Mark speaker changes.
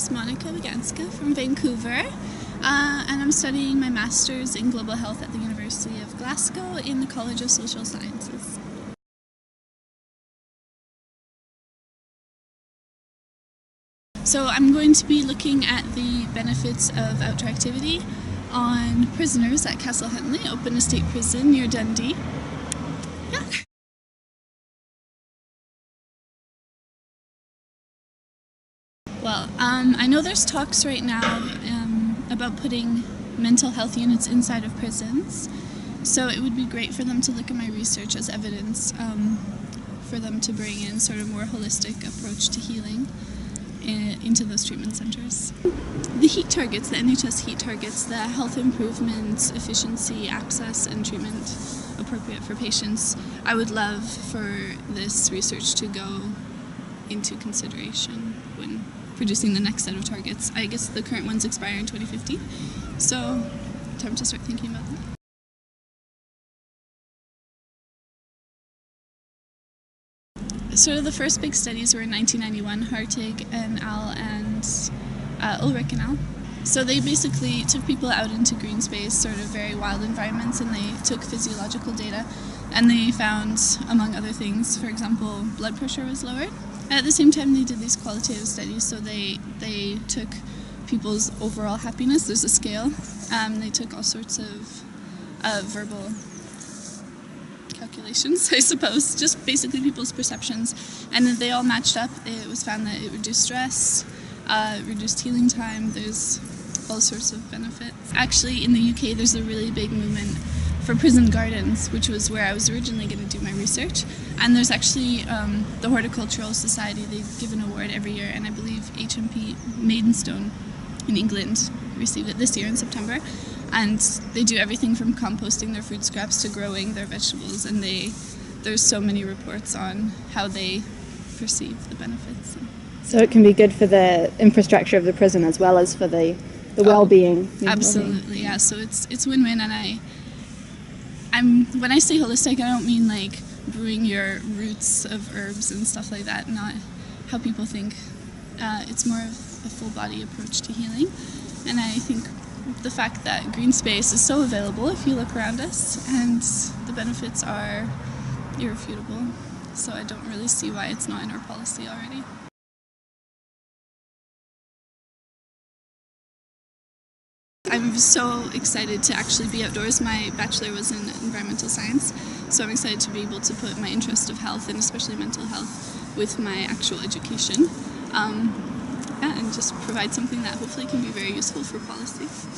Speaker 1: is Monika Buganska from Vancouver, and I'm studying my Master's in Global Health at the University of Glasgow in the College of Social Sciences. So I'm going to be looking at the benefits of outdoor activity on prisoners at Castle Henley, Open Estate Prison near Dundee. Yeah. Well, I know there's talks right now about putting mental health units inside of prisons, so it would be great for them to look at my research as evidence for them to bring in sort of more holistic approach to healing into those treatment centres. The heat targets, the NHS heat targets, the health improvements, efficiency, access and treatment appropriate for patients, I would love for this research to go into consideration when producing the next set of targets. I guess the current ones expire in 2015, so time to start thinking about that. Sort of the first big studies were in 1991, Hartig and Al and Ulrich and Al. So they basically took people out into green space, sort of very wild environments, and they took physiological data, and they found, among other things, for example, blood pressure was lowered. At the same time, they did these qualitative studies, so they took people's overall happiness. There's a scale. They took all sorts of verbal calculations, I suppose, just basically people's perceptions, and then they all matched up. It was found that it reduced stress, reduced healing time. There's all sorts of benefits. Actually, in the UK, there's a really big movement for prison gardens, which was where I was originally going to do my research. And there's actually the Horticultural Society, they give an award every year, and I believe HMP Maidstone in England received it this year in September. And they do everything from composting their food scraps to growing their vegetables, and there's so many reports on how they perceive the benefits.
Speaker 2: So it can be good for the infrastructure of the prison as well as for the well-being.
Speaker 1: Absolutely, yeah. So it's win-win, and when I say holistic, I don't mean like brewing your roots of herbs and stuff like that, not how people think. It's more of a full-body approach to healing, and I think the fact that green space is so available if you look around us, and the benefits are irrefutable, so I don't really see why it's not in our policy already. I'm so excited to actually be outdoors. My bachelor was in environmental science, so I'm excited to be able to put my interest of health, and especially mental health, with my actual education, and just provide something that hopefully can be very useful for policy.